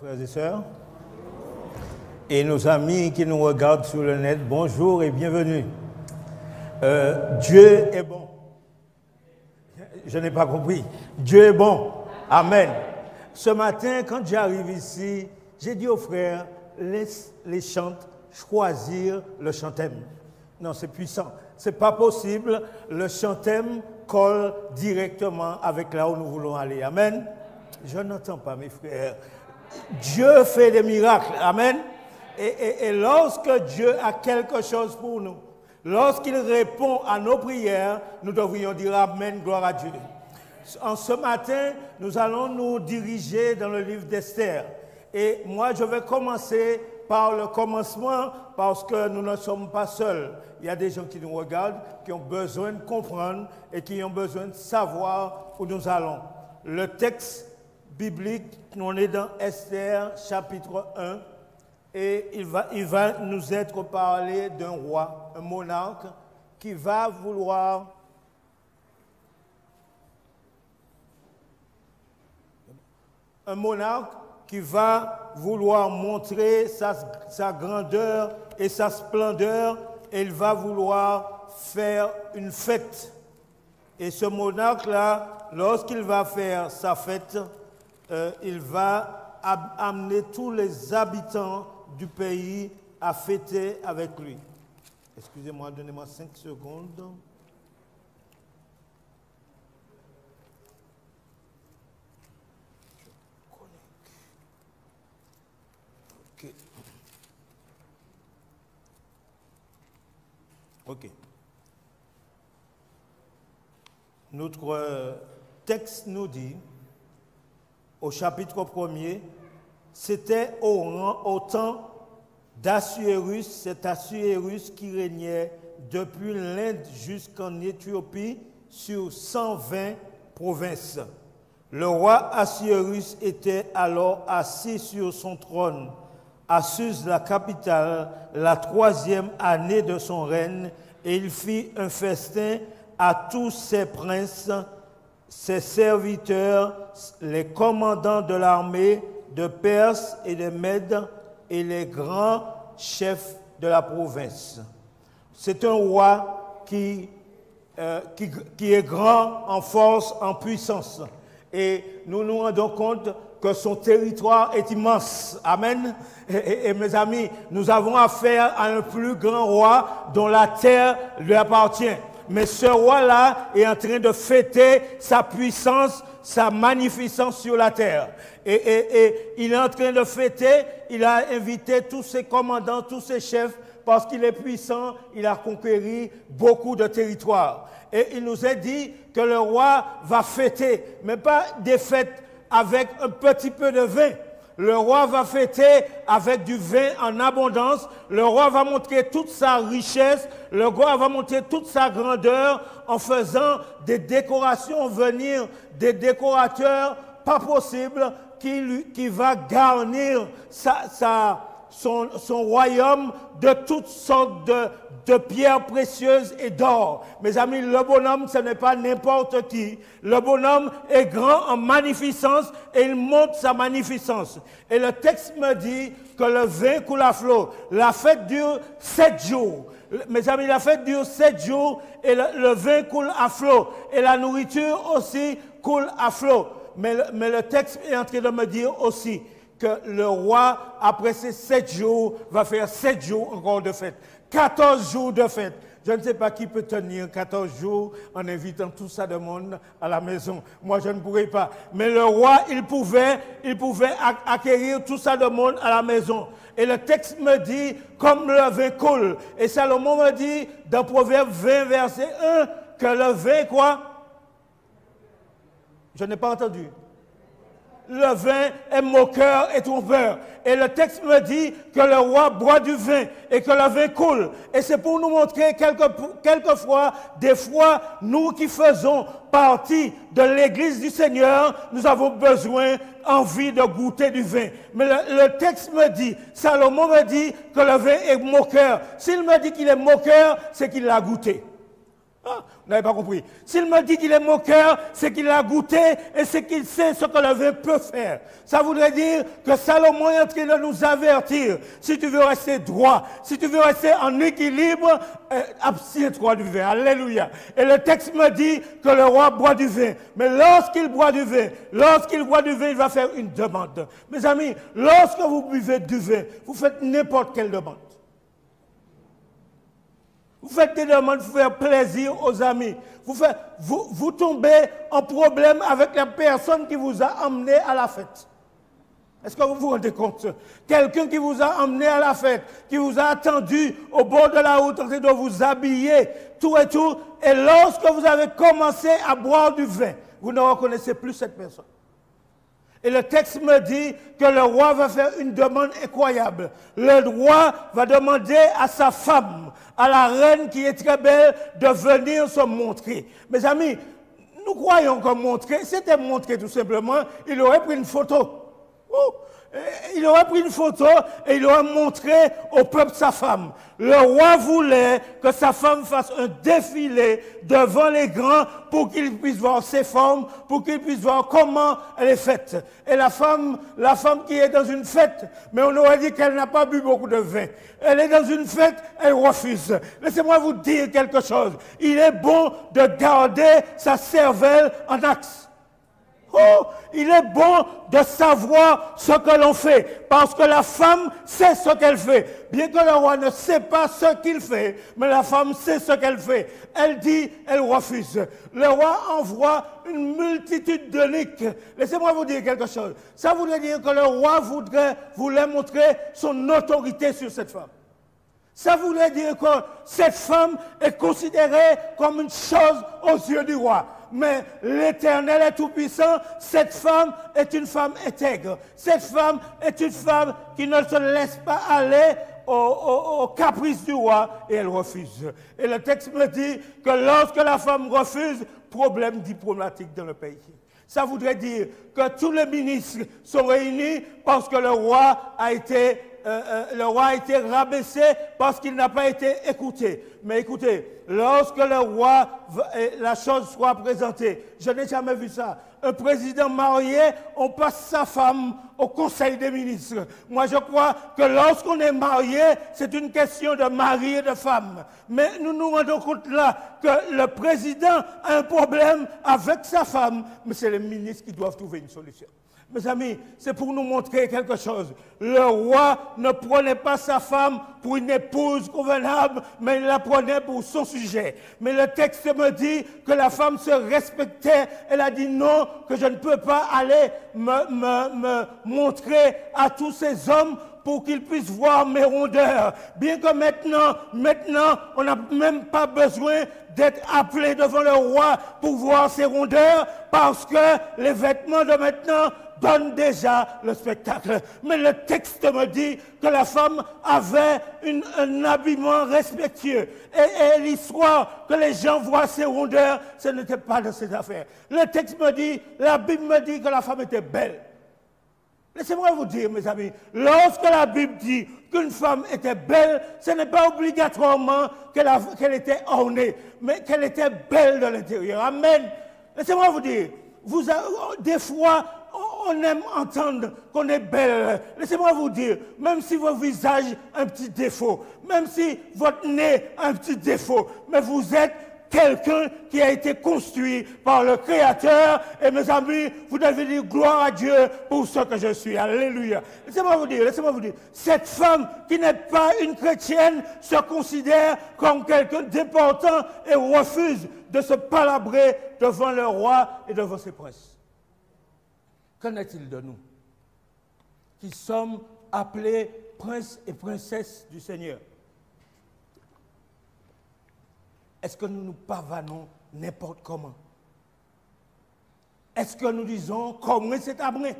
Frères et sœurs, et nos amis qui nous regardent sur le net, bonjour et bienvenue. Dieu est bon. Je n'ai pas compris. Dieu est bon. Amen. Ce matin, quand j'arrive ici, j'ai dit aux frères, laisse les chantes choisir le chantème. Non, c'est puissant. Ce n'est pas possible. Le chantème colle directement avec là où nous voulons aller. Amen. Je n'entends pas, mes frères. Dieu fait des miracles. Amen. Et lorsque Dieu a quelque chose pour nous, lorsqu'il répond à nos prières, nous devrions dire Amen, gloire à Dieu. En ce matin, nous allons nous diriger dans le livre d'Esther. Et moi, je vais commencer par le commencement parce que nous ne sommes pas seuls. Il y a des gens qui nous regardent, qui ont besoin de comprendre et qui ont besoin de savoir où nous allons. Le texte biblique, on est dans Esther chapitre 1 et il va nous être parlé d'un roi, un monarque qui va vouloir montrer sa grandeur et sa splendeur et il va vouloir faire une fête. Et ce monarque-là, lorsqu'il va faire sa fête, il va amener tous les habitants du pays à fêter avec lui. Excusez-moi, donnez-moi 5 secondes. Ok. Notre texte nous dit, au chapitre 1er, c'était au temps d'Assuérus, c'est Assuérus qui régnait depuis l'Inde jusqu'en Éthiopie sur 120 provinces. Le roi Assuérus était alors assis sur son trône, à Suse, la capitale, la 3e année de son règne, et il fit un festin à tous ses princes, ses serviteurs, les commandants de l'armée de Perse et de Mède et les grands chefs de la province. C'est un roi qui est grand en force, en puissance. et nous nous rendons compte que son territoire est immense. Amen. Et mes amis, nous avons affaire à un plus grand roi dont la terre lui appartient. Mais ce roi-là est en train de fêter sa puissance, sa magnificence sur la terre. Et il est en train de fêter, il a invité tous ses commandants, tous ses chefs, parce qu'il est puissant, il a conquéri beaucoup de territoires. Et il nous a dit que le roi va fêter, mais pas des fêtes avec un petit peu de vin. Le roi va fêter avec du vin en abondance. Le roi va montrer toute sa richesse. Le roi va montrer toute sa grandeur en faisant des décorations venir, des décorateurs pas possibles qui va garnir son royaume de toutes sortes de pierres précieuses et d'or. Mes amis, le bonhomme, ce n'est pas n'importe qui. Le bonhomme est grand en magnificence et il montre sa magnificence. Et le texte me dit que le vin coule à flot. La fête dure 7 jours. Mes amis, la fête dure 7 jours et le vin coule à flot. Et la nourriture aussi coule à flot. Mais le texte est en train de me dire aussi que le roi, après ces 7 jours, va faire 7 jours encore de fête. 14 jours de fête. Je ne sais pas qui peut tenir 14 jours en invitant tout ça de monde à la maison. Moi, je ne pourrais pas. Mais le roi, il pouvait acquérir tout ça de monde à la maison. Et le texte me dit, comme le vin coule. Et Salomon me dit, dans Proverbe 20, verset 1, que le vin, quoi? Je n'ai pas entendu. Le vin est moqueur et trompeur. Et le texte me dit que le roi boit du vin et que le vin coule. Et c'est pour nous montrer quelquefois, des fois, nous qui faisons partie de l'église du Seigneur, nous avons besoin, envie de goûter du vin. Mais le texte me dit, Salomon me dit que le vin est moqueur. S'il me dit qu'il est moqueur, c'est qu'il l'a goûté. Ah, vous n'avez pas compris. S'il me dit qu'il est moqueur, c'est qu'il a goûté et c'est qu'il sait ce que le vin peut faire. Ça voudrait dire que Salomon est en train de nous avertir. Si tu veux rester droit, si tu veux rester en équilibre, abstiens-toi du vin. Alléluia. Et le texte me dit que le roi boit du vin. Mais lorsqu'il boit du vin, il va faire une demande. Mes amis, lorsque vous buvez du vin, vous faites n'importe quelle demande. Vous faites des demandes pour faire plaisir aux amis. Vous tombez en problème avec la personne qui vous a amené à la fête. Est-ce que vous vous rendez compte? Quelqu'un qui vous a emmené à la fête, qui vous a attendu au bord de la route en train de vous habiller, tout et tout. Et lorsque vous avez commencé à boire du vin, vous ne reconnaissez plus cette personne. Et le texte me dit que le roi va faire une demande incroyable. Le roi va demander à sa femme, à la reine qui est très belle, de venir se montrer. Mes amis, nous croyons que montrer, c'était montrer tout simplement, il aurait pris une photo. Il aurait pris une photo et il aurait montré au peuple sa femme. Le roi voulait que sa femme fasse un défilé devant les grands pour qu'ils puissent voir ses formes, pour qu'ils puissent voir comment elle est faite. Et la femme qui est dans une fête, mais on aurait dit qu'elle n'a pas bu beaucoup de vin. Elle est dans une fête, elle refuse. Laissez-moi vous dire quelque chose. Il est bon de garder sa cervelle en axe. Oh, il est bon de savoir ce que l'on fait, parce que la femme sait ce qu'elle fait. Bien que le roi ne sait pas ce qu'il fait, mais la femme sait ce qu'elle fait. Elle dit, elle refuse. Le roi envoie une multitude d'eunuques. Laissez-moi vous dire quelque chose. Ça voudrait dire que le roi voulait montrer son autorité sur cette femme. Ça voulait dire que cette femme est considérée comme une chose aux yeux du roi. Mais l'Éternel est tout-puissant. Cette femme est une femme intègre. Cette femme est une femme qui ne se laisse pas aller au caprice du roi et elle refuse. Et le texte me dit que lorsque la femme refuse, problème diplomatique dans le pays. Ça voudrait dire que tous les ministres sont réunis parce que le roi a été rabaissé parce qu'il n'a pas été écouté. Mais écoutez, lorsque le roi, la chose soit présentée, je n'ai jamais vu ça. un président marié, on passe sa femme au Conseil des ministres. Moi, je crois que lorsqu'on est marié, c'est une question de mari et de femme. Mais nous nous rendons compte là que le président a un problème avec sa femme, mais c'est les ministres qui doivent trouver une solution. Mes amis, c'est pour nous montrer quelque chose. Le roi ne prenait pas sa femme pour une épouse convenable, mais il la prenait pour son sujet. Mais le texte me dit que la femme se respectait. Elle a dit non, que je ne peux pas aller me montrer à tous ces hommes pour qu'ils puissent voir mes rondeurs. Bien que maintenant, on n'a même pas besoin d'être appelé devant le roi pour voir ses rondeurs, parce que les vêtements de maintenant donne déjà le spectacle. Mais le texte me dit que la femme avait un habillement respectueux. Et l'histoire que les gens voient ses rondeurs, ce n'était pas de ses affaires. Le texte me dit, la Bible me dit que la femme était belle. Laissez-moi vous dire, mes amis, lorsque la Bible dit qu'une femme était belle, ce n'est pas obligatoirement qu'elle était ornée, mais qu'elle était belle de l'intérieur. Amen. Laissez-moi vous dire, des fois, on aime entendre qu'on est belle. Laissez-moi vous dire, même si votre visage a un petit défaut, même si votre nez a un petit défaut, mais vous êtes quelqu'un qui a été construit par le Créateur. Et mes amis, vous devez dire gloire à Dieu pour ce que je suis. Alléluia. Laissez-moi vous dire, cette femme qui n'est pas une chrétienne se considère comme quelqu'un d'important et refuse de se palabrer devant le roi et devant ses princes. Qu'en est-il de nous qui sommes appelés princes et princesses du Seigneur? Est-ce que nous nous pavanons n'importe comment? Est-ce que nous disons comment c'est amené?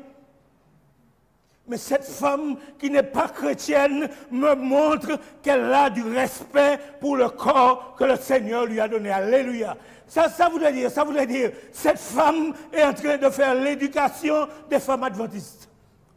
Mais cette femme qui n'est pas chrétienne me montre qu'elle a du respect pour le corps que le Seigneur lui a donné. Alléluia. Ça voudrait dire, cette femme est en train de faire l'éducation des femmes adventistes.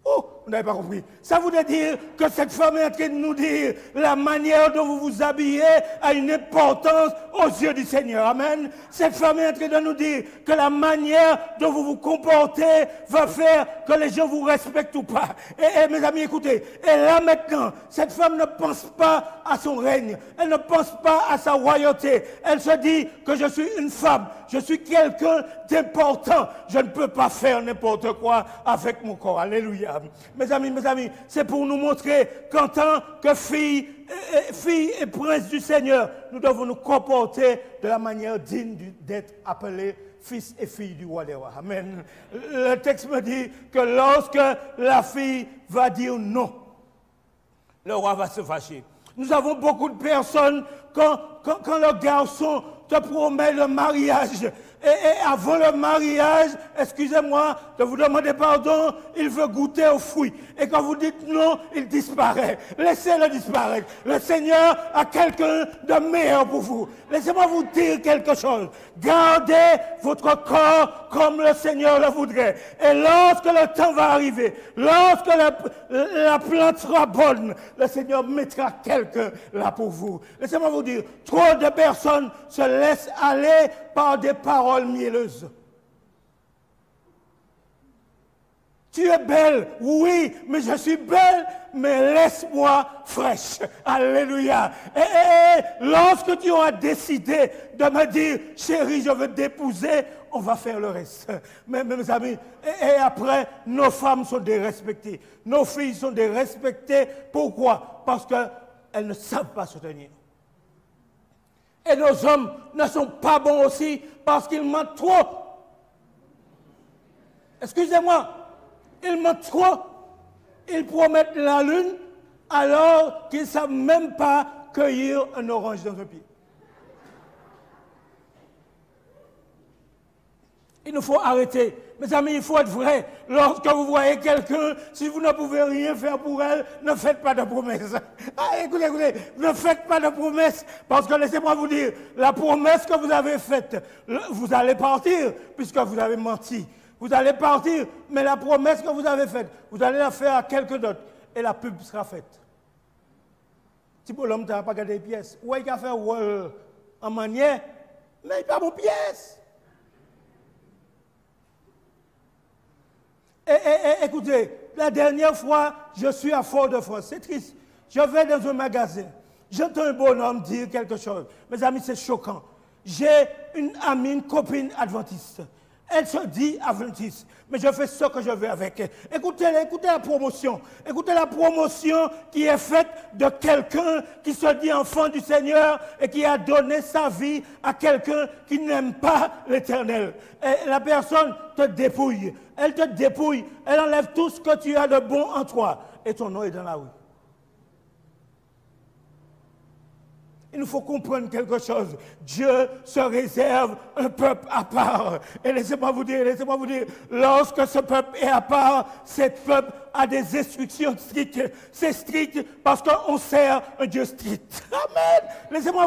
Oh, vous n'avez pas compris. Ça voudrait dire que cette femme est en train de nous dire la manière dont vous vous habillez a une importance aux yeux du Seigneur. Amen. Cette femme est en train de nous dire que la manière dont vous vous comportez va faire que les gens vous respectent ou pas. Et mes amis, écoutez, et là maintenant, cette femme ne pense pas à son règne. Elle ne pense pas à sa royauté. Elle se dit que je suis une femme. Je suis quelqu'un d'important. Je ne peux pas faire n'importe quoi avec mon corps. Alléluia. Mes amis, c'est pour nous montrer qu'en tant que filles et princes du Seigneur, nous devons nous comporter de la manière digne d'être appelés fils et filles du roi des rois. Amen. Le texte me dit que lorsque la fille va dire non, le roi va se fâcher. Nous avons beaucoup de personnes, quand le garçon te promet le mariage, et avant le mariage, excusez-moi de vous demander pardon, il veut goûter aux fruits. Et quand vous dites non, il disparaît. Laissez-le disparaître. Le Seigneur a quelqu'un de meilleur pour vous. Laissez-moi vous dire quelque chose. Gardez votre corps comme le Seigneur le voudrait. Et lorsque le temps va arriver, lorsque la plante sera bonne, le Seigneur mettra quelqu'un là pour vous. Laissez-moi vous dire, trop de personnes se laissent aller par des paroles mielleuses. Tu es belle, oui, mais je suis belle, mais laisse-moi fraîche. Alléluia. Et lorsque tu auras décidé de me dire, chérie, je veux t'épouser, on va faire le reste. Mais mes amis, et après, nos femmes sont dérespectées. Nos filles sont dérespectées. Pourquoi? Parce qu'elles ne savent pas se tenir. Et nos hommes ne sont pas bons aussi parce qu'ils mentent trop. Excusez-moi, ils mentent trop. Ils promettent la lune alors qu'ils ne savent même pas cueillir un orange dans un pied. Il nous faut arrêter. Mes amis, il faut être vrai. Lorsque vous voyez quelqu'un, si vous ne pouvez rien faire pour elle, ne faites pas de promesses. Ah, écoutez, ne faites pas de promesses. Parce que laissez-moi vous dire, la promesse que vous avez faite, vous allez partir puisque vous avez menti. Vous allez partir, mais la promesse que vous avez faite, vous allez la faire à quelqu'un d'autre. Et la pub sera faite. Si pour l'homme, tu n'as pas gardé les pièces. Ouais, il a fait en manière, mais il n'a pas mon pièce. Écoutez, la dernière fois, je suis à Fort-de-France. C'est triste. Je vais dans un magasin. J'entends un bonhomme dire quelque chose. Mes amis, c'est choquant. J'ai une amie, une copine adventiste. Elle se dit adventiste, mais je fais ce que je veux avec elle. Écoutez la promotion. Écoutez la promotion qui est faite de quelqu'un qui se dit enfant du Seigneur et qui a donné sa vie à quelqu'un qui n'aime pas l'Éternel. Et la personne te dépouille. Elle te dépouille. Elle enlève tout ce que tu as de bon en toi. Et ton nom est dans la rue. Il nous faut comprendre quelque chose. Dieu se réserve un peuple à part. Et laissez-moi vous dire, lorsque ce peuple est à part, ce peuple a des instructions strictes. C'est strict parce qu'on sert un Dieu strict. Amen. Laissez-moi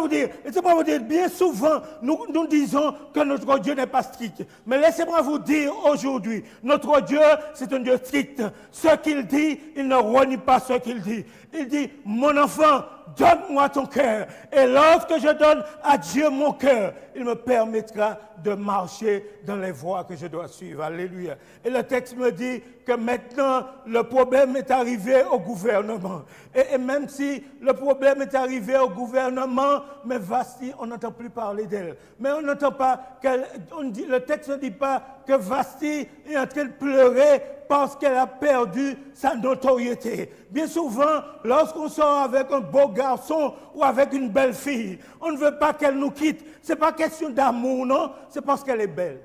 vous dire, bien souvent, nous disons que notre Dieu n'est pas strict. Mais laissez-moi vous dire aujourd'hui, notre Dieu, c'est un Dieu strict. Ce qu'il dit, il ne renie pas ce qu'il dit. Il dit, mon enfant, donne-moi ton cœur. Et lorsque je donne à Dieu mon cœur, il me permettra de marcher dans les voies que je dois suivre. Alléluia. Et le texte me dit que maintenant, le problème est arrivé au gouvernement. Et même si le problème est arrivé au gouvernement, mais Vasti, on n'entend plus parler d'elle. Mais on n'entend pas, le texte ne dit pas que Vasti est en train de pleurer parce qu'elle a perdu sa notoriété. Bien souvent, lorsqu'on sort avec un beau garçon ou avec une belle fille, on ne veut pas qu'elle nous quitte. Ce n'est pas question d'amour, non, c'est parce qu'elle est belle.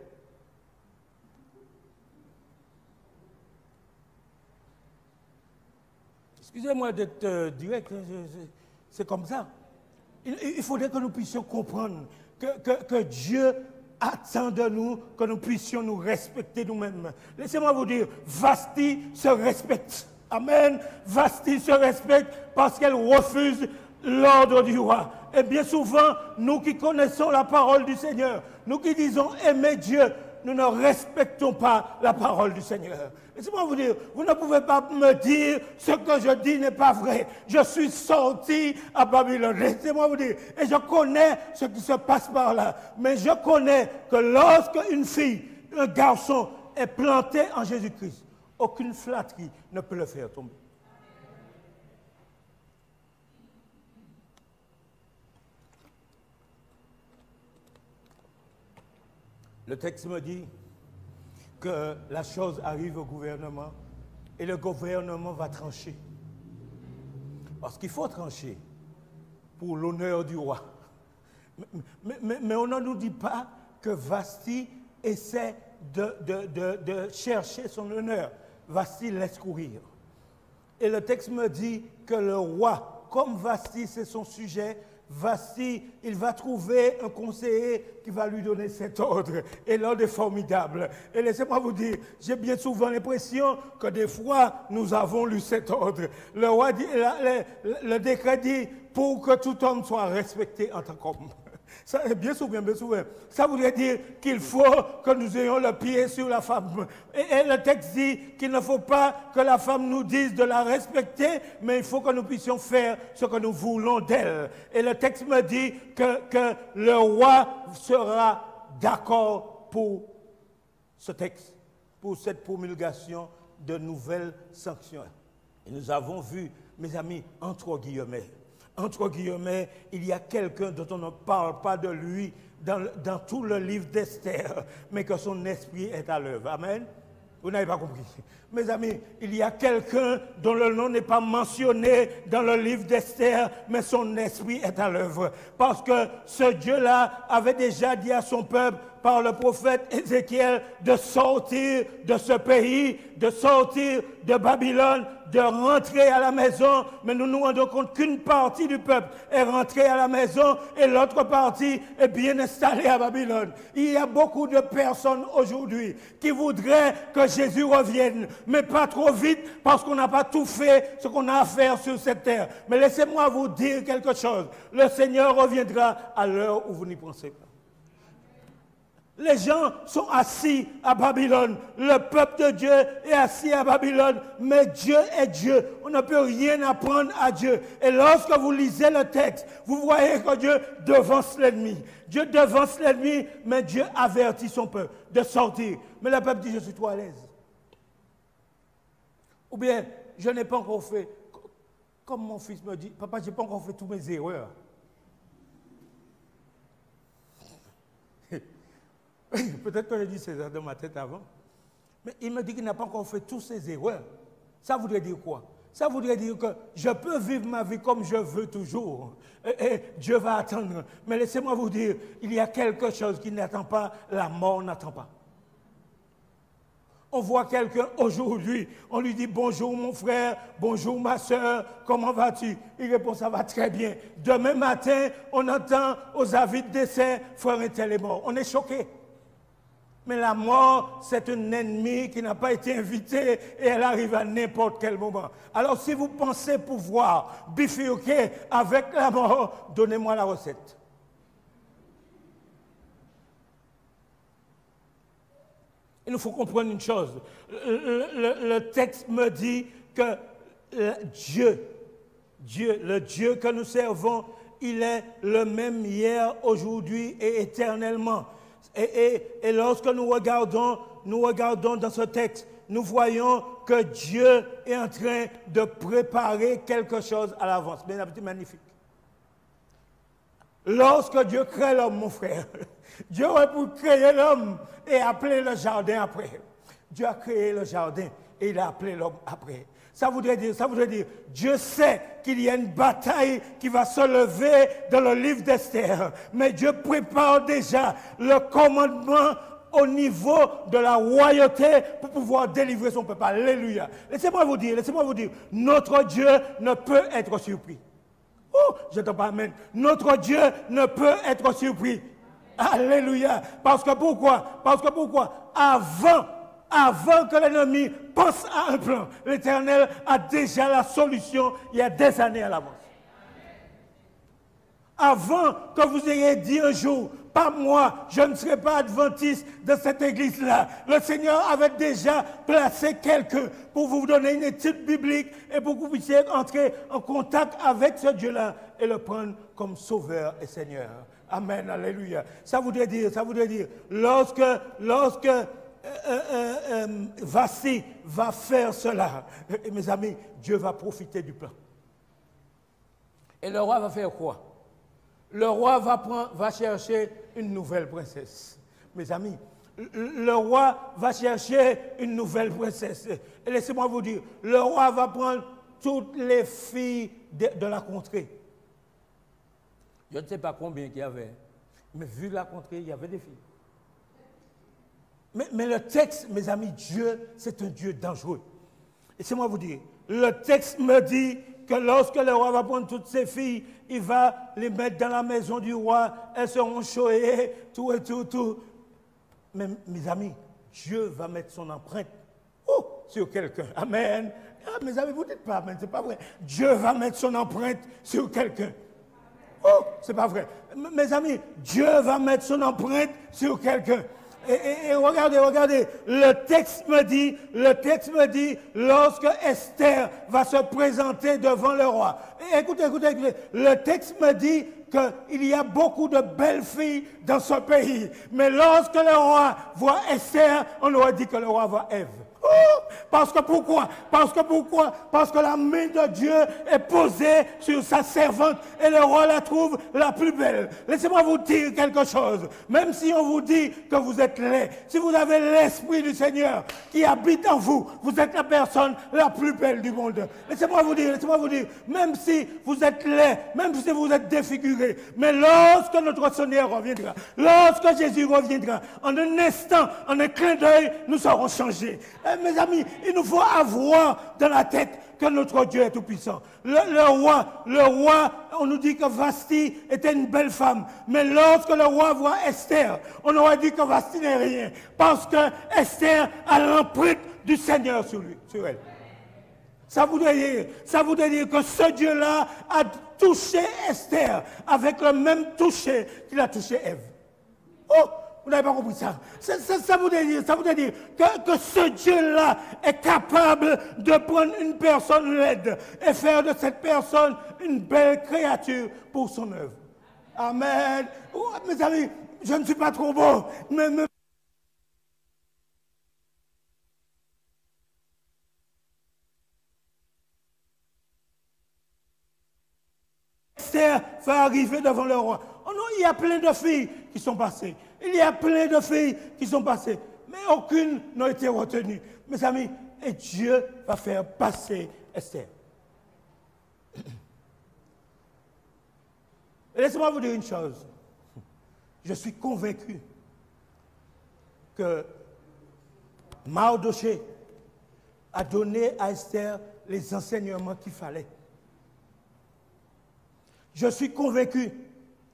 Excusez-moi d'être direct, c'est comme ça. Il faudrait que nous puissions comprendre que Dieu attend de nous que nous puissions nous respecter nous-mêmes. Laissez-moi vous dire, Vasti se respecte. Amen. Vasti se respecte parce qu'elle refuse l'ordre du roi. Et bien souvent, nous qui connaissons la parole du Seigneur, nous qui disons aimer Dieu, nous ne respectons pas la parole du Seigneur. Laissez-moi vous dire, vous ne pouvez pas me dire ce que je dis n'est pas vrai. Je suis sorti à Babylone. Laissez-moi vous dire, et je connais ce qui se passe par là. Mais je connais que lorsque une fille, un garçon est planté en Jésus-Christ, aucune flatterie ne peut le faire tomber. Le texte me dit que la chose arrive au gouvernement et le gouvernement va trancher. Parce qu'il faut trancher pour l'honneur du roi. Mais on ne nous dit pas que Vasti essaie de chercher son honneur. Vasti laisse courir. Et le texte me dit que le roi, comme Vasti c'est son sujet, Vasti, il va trouver un conseiller qui va lui donner cet ordre. Et l'ordre est formidable. Et laissez-moi vous dire, j'ai bien souvent l'impression que des fois, nous avons lu cet ordre. Le roi dit, le décret dit, pour que tout homme soit respecté en tant qu'homme. Ça, bien souvent. Ça voudrait dire qu'il faut que nous ayons le pied sur la femme. Et le texte dit qu'il ne faut pas que la femme nous dise de la respecter, mais il faut que nous puissions faire ce que nous voulons d'elle. Et le texte me dit que le roi sera d'accord pour ce texte, pour cette promulgation de nouvelles sanctions. Et nous avons vu, mes amis, entre guillemets, il y a quelqu'un dont on ne parle pas de lui dans tout le livre d'Esther, mais que son esprit est à l'œuvre. Amen. Vous n'avez pas compris. Mes amis, il y a quelqu'un dont le nom n'est pas mentionné dans le livre d'Esther, mais son esprit est à l'œuvre. Parce que ce Dieu-là avait déjà dit à son peuple, par le prophète Ézéchiel, de sortir de ce pays, de sortir de Babylone, de rentrer à la maison. Mais nous nous rendons compte qu'une partie du peuple est rentrée à la maison et l'autre partie est bien installée à Babylone. Il y a beaucoup de personnes aujourd'hui qui voudraient que Jésus revienne, mais pas trop vite parce qu'on n'a pas tout fait ce qu'on a à faire sur cette terre. Mais laissez-moi vous dire quelque chose. Le Seigneur reviendra à l'heure où vous n'y pensez pas. Les gens sont assis à Babylone. Le peuple de Dieu est assis à Babylone. Mais Dieu est Dieu. On ne peut rien apprendre à Dieu. Et lorsque vous lisez le texte, vous voyez que Dieu devance l'ennemi. Dieu devance l'ennemi, mais Dieu avertit son peuple de sortir. Mais le peuple dit, je suis trop à l'aise. Ou bien, je n'ai pas encore fait, comme mon fils me dit, papa, je n'ai pas encore fait toutes mes erreurs. Peut-être que j'ai dit ça dans ma tête avant. Mais il me dit qu'il n'a pas encore fait toutes ses erreurs. Ça voudrait dire quoi? Ça voudrait dire que je peux vivre ma vie comme je veux toujours. Et Dieu va attendre. Mais laissez-moi vous dire, il y a quelque chose qui n'attend pas, la mort n'attend pas. On voit quelqu'un aujourd'hui, on lui dit bonjour mon frère, bonjour ma soeur, comment vas-tu? Il répond ça va très bien. Demain matin, on entend aux avis de décès, frère un tel est mort. On est choqué. Mais la mort, c'est un ennemi qui n'a pas été invité et elle arrive à n'importe quel moment. Alors si vous pensez pouvoir bifurquer avec la mort, donnez-moi la recette. Il nous faut comprendre une chose. Le texte me dit que le Dieu que nous servons, il est le même hier, aujourd'hui et éternellement. Et lorsque nous regardons dans ce texte, nous voyons que Dieu est en train de préparer quelque chose à l'avance. C'est magnifique. Lorsque Dieu crée l'homme, mon frère, Dieu aurait pu créer l'homme et appeler le jardin après. Dieu a créé le jardin et il a appelé l'homme après. Ça voudrait dire, Dieu sait qu'il y a une bataille qui va se lever dans le livre d'Esther. Mais Dieu prépare déjà le commandement au niveau de la royauté pour pouvoir délivrer son peuple. Alléluia. Laissez-moi vous dire, notre Dieu ne peut être surpris. Oh, je ne pas amen. Notre Dieu ne peut être surpris. Alléluia. Parce que pourquoi? Avant que l'ennemi pense à un plan, l'Éternel a déjà la solution il y a des années à l'avance. Avant que vous ayez dit un jour, pas moi, je ne serai pas adventiste de cette église-là. Le Seigneur avait déjà placé quelqu'un pour vous donner une étude biblique et pour que vous puissiez entrer en contact avec ce Dieu-là et le prendre comme sauveur et Seigneur. Amen, alléluia. Ça voudrait dire, lorsque Vasti va faire cela, et mes amis, Dieu va profiter du plan. Et le roi va faire quoi? Le roi va chercher une nouvelle princesse. Mes amis, le roi va chercher une nouvelle princesse. Et laissez-moi vous dire, le roi va prendre toutes les filles de la contrée. Je ne sais pas combien il y avait, mais vu la contrée, il y avait des filles. Mais le texte, mes amis, Dieu, c'est un Dieu dangereux. Laissez-moi vous dire, le texte me dit que lorsque le roi va prendre toutes ses filles, il va les mettre dans la maison du roi, elles seront choyées, tout. Mais mes amis, Dieu va mettre son empreinte sur quelqu'un. Amen. Ah, mes amis, vous ne dites pas amen, c'est pas vrai. Dieu va mettre son empreinte sur quelqu'un. Oh, c'est pas vrai. Mes amis, Dieu va mettre son empreinte sur quelqu'un. Et regardez, le texte me dit, lorsque Esther va se présenter devant le roi. Écoutez, le texte me dit qu'il y a beaucoup de belles filles dans ce pays. Mais lorsque le roi voit Esther, on aurait dit que le roi voit Ève. Parce que la main de Dieu est posée sur sa servante et le roi la trouve la plus belle. Laissez-moi vous dire quelque chose. Même si on vous dit que vous êtes laid, si vous avez l'Esprit du Seigneur qui habite en vous, vous êtes la personne la plus belle du monde. Laissez-moi vous dire, même si vous êtes laid, même si vous êtes défiguré, mais lorsque notre Seigneur reviendra, lorsque Jésus reviendra, en un instant, en un clin d'œil, nous serons changés. Mes amis, il nous faut avoir dans la tête que notre Dieu est tout-puissant. Le roi, on nous dit que Vasti était une belle femme. Mais lorsque le roi voit Esther, on aurait dit que Vasti n'est rien. Parce que Esther a l'empreinte du Seigneur sur elle. Ça voudrait dire que ce Dieu-là a touché Esther avec le même toucher qu'il a touché Ève. Oh! Vous n'avez pas compris ça. Ça voudrait dire que ce Dieu-là est capable de prendre une personne laide et faire de cette personne une belle créature pour son œuvre. Amen. Oh, mes amis, je ne suis pas trop beau, mais Esther va arriver devant le roi. Oh non, il y a plein de filles qui sont passées. Il y a plein de filles qui sont passées. Mais aucune n'a été retenue. Mes amis, et Dieu va faire passer Esther. Et laissez-moi vous dire une chose. Je suis convaincu que Mardochée a donné à Esther les enseignements qu'il fallait. Je suis convaincu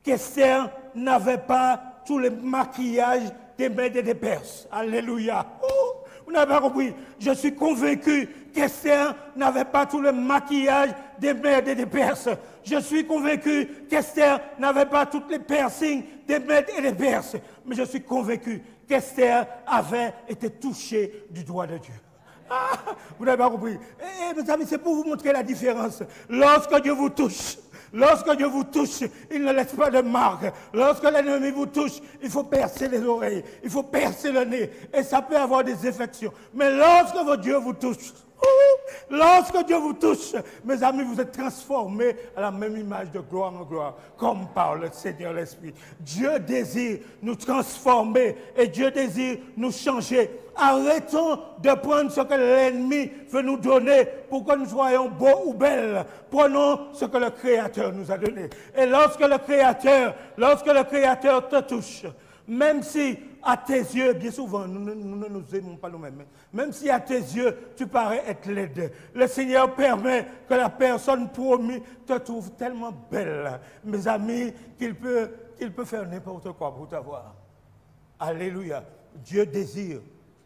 qu'Esther n'avait pas tous les maquillages des Mèdes et des Perses. Alléluia. Oh, vous n'avez pas compris. Je suis convaincu qu'Esther n'avait pas tout le maquillage des Mèdes et des Perses. Je suis convaincu qu'Esther n'avait pas toutes les piercings des Mèdes et des Perses. Mais je suis convaincu qu'Esther avait été touchée du doigt de Dieu. Ah, vous n'avez pas compris. Mes amis, c'est pour vous montrer la différence. Lorsque Dieu vous touche, il ne laisse pas de marque. Lorsque l'ennemi vous touche, il faut percer les oreilles, il faut percer le nez, et ça peut avoir des infections. Mais lorsque votre Dieu vous touche, mes amis, vous êtes transformés à la même image de gloire en gloire, comme par le Seigneur l'Esprit. Dieu désire nous transformer et Dieu désire nous changer. Arrêtons de prendre ce que l'ennemi veut nous donner pour que nous soyons beaux ou belles. Prenons ce que le Créateur nous a donné. Et lorsque le Créateur te touche, même si à tes yeux, bien souvent, nous ne nous aimons pas nous-mêmes, même si à tes yeux, tu parais être laide, le Seigneur permet que la personne promise te trouve tellement belle, mes amis, qu'il peut faire n'importe quoi pour t'avoir. Alléluia. Dieu désire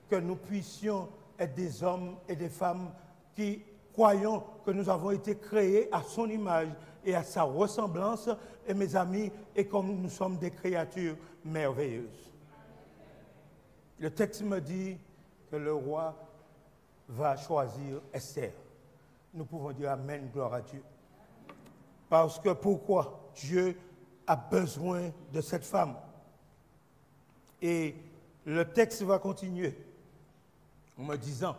que nous puissions être des hommes et des femmes qui croyons que nous avons été créés à son image et à sa ressemblance, et mes amis, et comme nous sommes des créatures merveilleuses. Le texte me dit que le roi va choisir Esther. Nous pouvons dire Amen, gloire à Dieu. Parce que pourquoi? Dieu a besoin de cette femme. Et le texte va continuer en me disant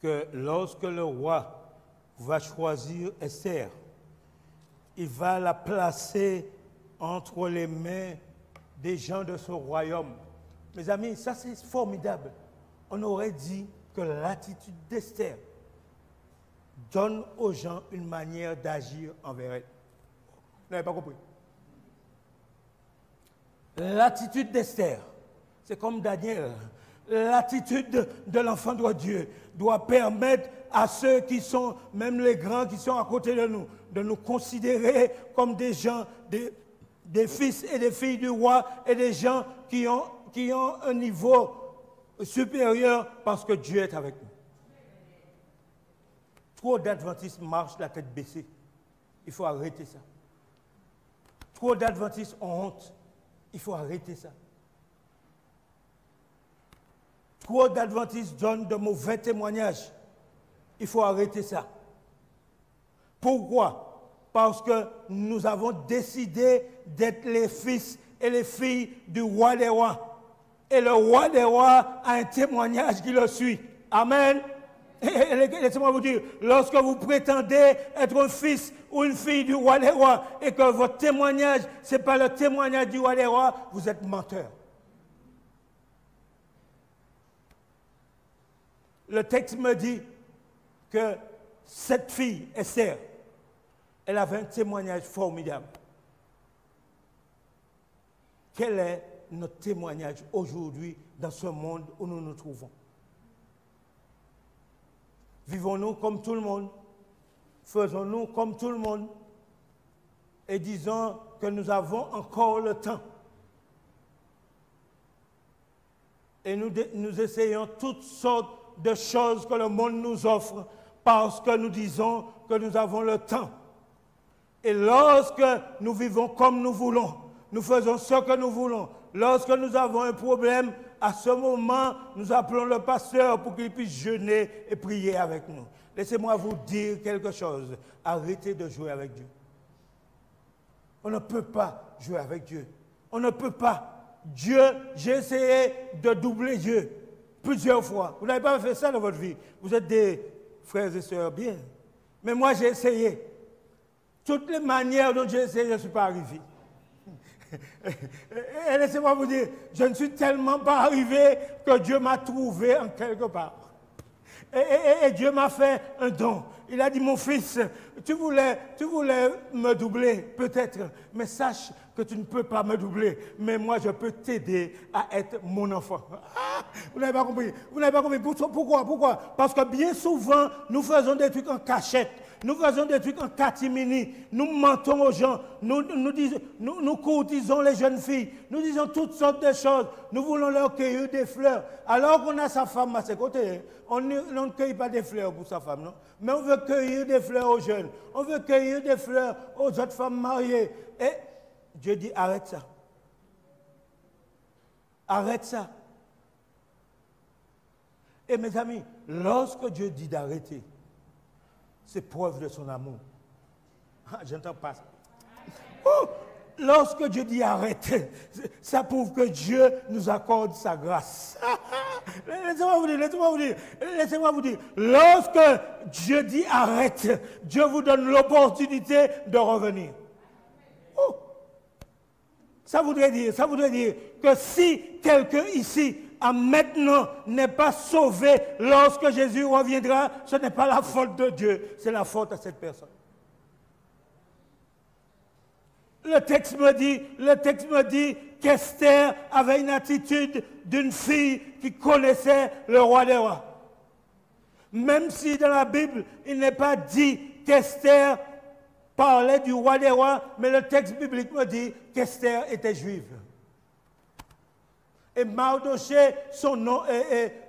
que lorsque le roi va choisir Esther, il va la placer entre les mains des gens de ce royaume. Mes amis, ça c'est formidable. On aurait dit que l'attitude d'Esther donne aux gens une manière d'agir envers elle. Vous n'avez pas compris? L'attitude d'Esther, c'est comme Daniel. L'attitude de l'enfant de Dieu doit permettre à ceux qui sont, même les grands qui sont à côté de nous considérer comme des gens, des fils et des filles du roi et des gens qui ont un niveau supérieur parce que Dieu est avec nous. Trop d'adventistes marchent la tête baissée. Il faut arrêter ça. Trop d'adventistes ont honte. Il faut arrêter ça. Trop d'adventistes donnent de mauvais témoignages. Il faut arrêter ça. Pourquoi? Parce que nous avons décidé d'être les fils et les filles du roi des rois. Et le roi des rois a un témoignage qui le suit. Amen. Laissez-moi vous dire, lorsque vous prétendez être un fils ou une fille du roi des rois et que votre témoignage, ce n'est pas le témoignage du roi des rois, vous êtes menteur. Le texte me dit que cette fille, Esther, elle avait un témoignage formidable. Quel est notre témoignage aujourd'hui dans ce monde où nous nous trouvons? Vivons-nous comme tout le monde? Faisons-nous comme tout le monde? Et disons que nous avons encore le temps. Et nous essayons toutes sortes de choses que le monde nous offre parce que nous disons que nous avons le temps. Et lorsque nous vivons comme nous voulons, nous faisons ce que nous voulons. Lorsque nous avons un problème, à ce moment, nous appelons le pasteur pour qu'il puisse jeûner et prier avec nous. Laissez-moi vous dire quelque chose. Arrêtez de jouer avec Dieu. On ne peut pas jouer avec Dieu. On ne peut pas. Dieu, j'ai essayé de doubler Dieu plusieurs fois. Vous n'avez pas fait ça dans votre vie. Vous êtes des frères et sœurs bien. Mais moi, j'ai essayé. Toutes les manières dont j'ai essayé, je ne suis pas arrivé. Et laissez-moi vous dire, je ne suis tellement pas arrivé que Dieu m'a trouvé en quelque part. Et Dieu m'a fait un don. Il a dit, mon fils, tu voulais me doubler, peut-être, mais sache que tu ne peux pas me doubler. Mais moi, je peux t'aider à être mon enfant. Ah, vous n'avez pas compris. Vous n'avez pas compris. Pourquoi? Parce que bien souvent, nous faisons des trucs en cachette. Nous faisons des trucs en catimini. Nous mentons aux gens. Nous courtisons les jeunes filles. Nous disons toutes sortes de choses. Nous voulons leur cueillir des fleurs. Alors qu'on a sa femme à ses côtés. On ne cueille pas des fleurs pour sa femme, non? Mais on veut cueillir des fleurs aux jeunes. On veut cueillir des fleurs aux autres femmes mariées. Et Dieu dit, arrête ça. Arrête ça. Et mes amis, lorsque Dieu dit d'arrêter, c'est preuve de son amour. Ah, j'entends pas ça. Oh, lorsque Dieu dit arrête, ça prouve que Dieu nous accorde sa grâce. Laissez-moi vous dire. Lorsque Dieu dit arrête, Dieu vous donne l'opportunité de revenir. Oh, ça voudrait dire que si quelqu'un ici maintenant n'est pas sauvé lorsque Jésus reviendra, ce n'est pas la faute de Dieu, c'est la faute à cette personne. Le texte me dit qu'Esther avait une attitude d'une fille qui connaissait le roi des rois. Même si dans la Bible, il n'est pas dit qu'Esther parlait du roi des rois, mais le texte biblique me dit qu'Esther était juive. Et Mardoché, son nom,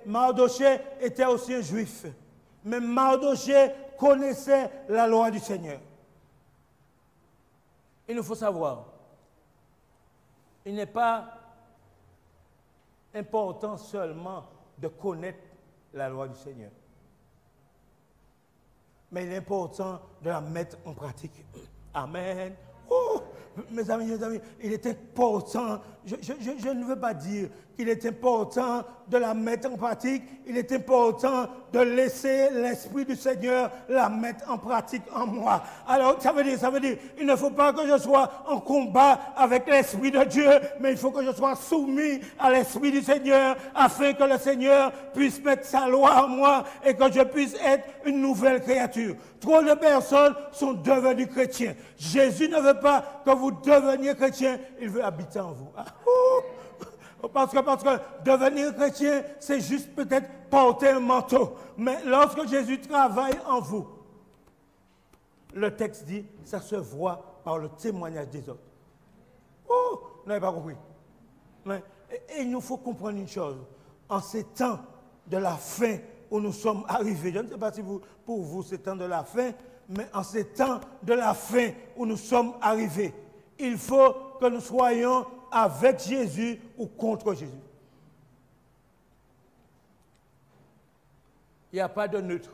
Mardoché était aussi un juif. Mais Mardoché connaissait la loi du Seigneur. Il nous faut savoir, il n'est pas important seulement de connaître la loi du Seigneur, mais il est important de la mettre en pratique. Amen. Oh, mes amis, il est important, je ne veux pas dire qu'il est important de la mettre en pratique, il est important de laisser l'Esprit du Seigneur la mettre en pratique en moi. Alors, ça veut dire, il ne faut pas que je sois en combat avec l'Esprit de Dieu, mais il faut que je sois soumis à l'Esprit du Seigneur, afin que le Seigneur puisse mettre sa loi en moi et que je puisse être une nouvelle créature. Trop de personnes sont devenues chrétiens. Jésus ne veut pas que vous deveniez chrétien, il veut habiter en vous. Parce que devenir chrétien, c'est juste peut-être porter un manteau. Mais lorsque Jésus travaille en vous, le texte dit, ça se voit par le témoignage des autres. Oh, vous n'avez pas compris. Et il nous faut comprendre une chose. En ces temps de la fin où nous sommes arrivés, je ne sais pas si pour vous c'est temps de la fin, mais en ces temps de la fin où nous sommes arrivés, il faut que nous soyons avec Jésus ou contre Jésus. Il n'y a pas de neutre.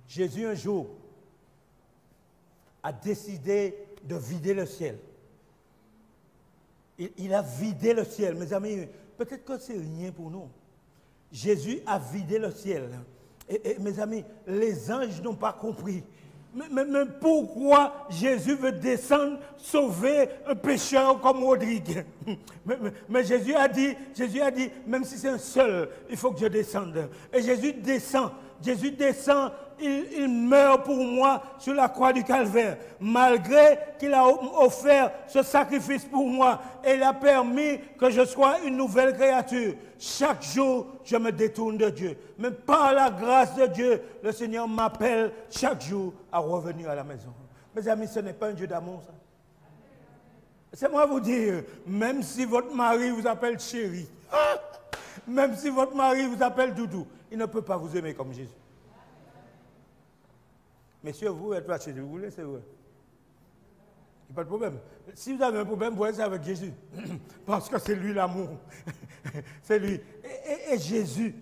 Jésus un jour a décidé de vider le ciel. Il a vidé le ciel. Mes amis, peut-être que c'est rien pour nous. Jésus a vidé le ciel. Et mes amis, les anges n'ont pas compris. Mais pourquoi Jésus veut descendre sauver un pécheur comme Rodrigue? Mais Jésus a dit, même si c'est un seul, il faut que je descende. Et Jésus descend, il meurt pour moi sur la croix du Calvaire. Malgré qu'il a offert ce sacrifice pour moi, et il a permis que je sois une nouvelle créature. Chaque jour, je me détourne de Dieu. Mais par la grâce de Dieu, le Seigneur m'appelle chaque jour à revenir à la maison. Mes amis, ce n'est pas un Dieu d'amour, ça. C'est moi vous dire, même si votre mari vous appelle chéri, même si votre mari vous appelle doudou, il ne peut pas vous aimer comme Jésus. Messieurs, vous êtes pas chez Dieu, vous voulez, c'est vrai. Il n'y a pas de problème. Si vous avez un problème, vous êtes avec Jésus. Parce que c'est lui l'amour. C'est lui. Et Jésus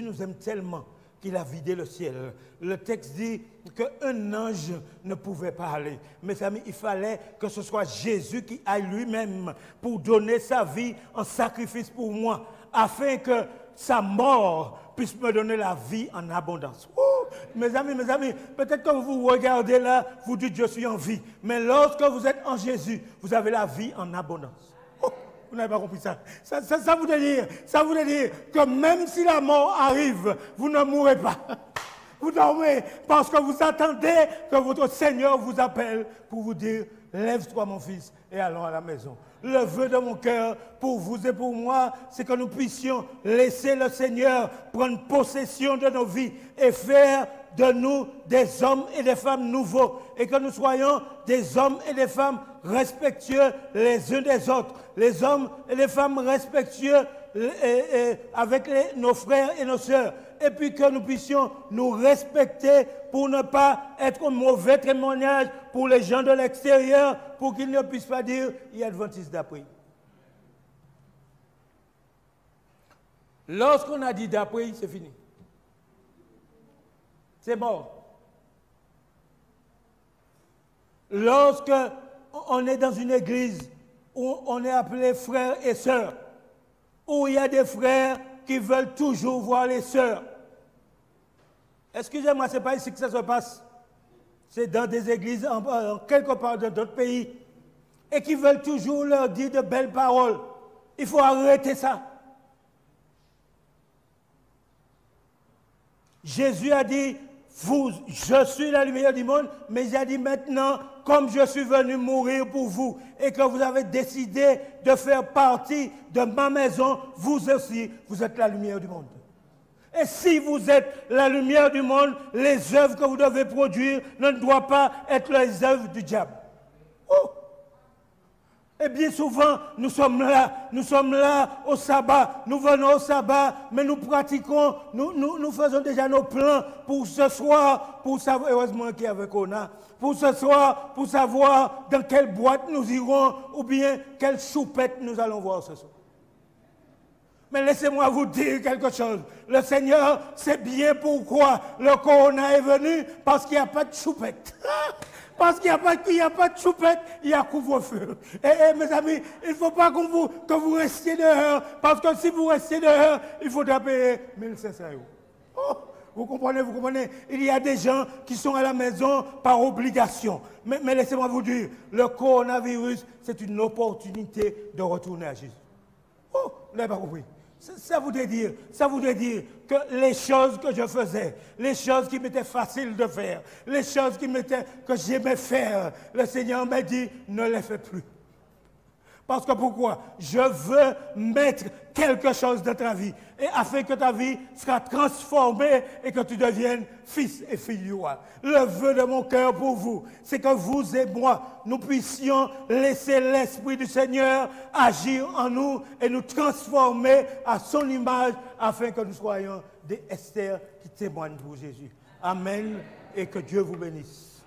nous aime tellement qu'il a vidé le ciel. Le texte dit qu'un ange ne pouvait pas aller. Mes amis, il fallait que ce soit Jésus qui aille lui-même pour donner sa vie en sacrifice pour moi, afin que sa mort puisse me donner la vie en abondance. Oh! Mes amis, peut-être que vous regardez là, vous dites je suis en vie. Mais lorsque vous êtes en Jésus, vous avez la vie en abondance. Oh, vous n'avez pas compris ça. Ça voudrait dire que même si la mort arrive, vous ne mourrez pas. Vous dormez parce que vous attendez que votre Seigneur vous appelle pour vous dire « Lève-toi mon fils et allons à la maison ». Le vœu de mon cœur pour vous et pour moi, c'est que nous puissions laisser le Seigneur prendre possession de nos vies et faire de nous des hommes et des femmes nouveaux et que nous soyons des hommes et des femmes respectueux les uns des autres, les hommes et les femmes respectueux avec nos frères et nos sœurs, et puis que nous puissions nous respecter pour ne pas être un mauvais témoignage pour les gens de l'extérieur, pour qu'ils ne puissent pas dire « il y a adventiste d'après ». Lorsqu'on a dit d'après, c'est fini. C'est mort. Lorsque on est dans une église où on est appelé frères et sœurs, où il y a des frères qui veulent toujours voir les sœurs. Excusez-moi, ce n'est pas ici que ça se passe. C'est dans des églises, quelque part dans d'autres pays, et qui veulent toujours leur dire de belles paroles. Il faut arrêter ça. Jésus a dit, je suis la lumière du monde, mais il a dit maintenant, comme je suis venu mourir pour vous et que vous avez décidé de faire partie de ma maison, vous aussi, vous êtes la lumière du monde. Et si vous êtes la lumière du monde, les œuvres que vous devez produire ne doivent pas être les œuvres du diable. Oh! Et bien souvent, nous sommes là au sabbat, nous venons au sabbat, mais nous pratiquons, nous faisons déjà nos plans pour ce soir, pour savoir, heureusement qu'il y avait Kona, pour ce soir, pour savoir dans quelle boîte nous irons, ou bien quelle choupette nous allons voir ce soir. Mais laissez-moi vous dire quelque chose. Le Seigneur sait bien pourquoi le Corona est venu, parce qu'il n'y a pas de choupette. Parce qu'il n'y a pas de choupette, il y a couvre-feu. Et mes amis, il ne faut pas que vous restiez dehors, parce que si vous restez dehors, il faudra payer 1500 €. Oh, vous comprenez. Il y a des gens qui sont à la maison par obligation. Mais laissez-moi vous dire, le coronavirus, c'est une opportunité de retourner à Jésus. Oh, vous n'avez pas compris. Ça voudrait dire que les choses que je faisais, les choses qui m'étaient faciles de faire, les choses que j'aimais faire, le Seigneur m'a dit, ne les fais plus. Parce que pourquoi? Je veux mettre quelque chose dans ta vie, et afin que ta vie sera transformée et que tu deviennes fils et fille du roi. Le vœu de mon cœur pour vous, c'est que vous et moi, nous puissions laisser l'Esprit du Seigneur agir en nous et nous transformer à son image, afin que nous soyons des Esther qui témoignent pour Jésus. Amen, et que Dieu vous bénisse.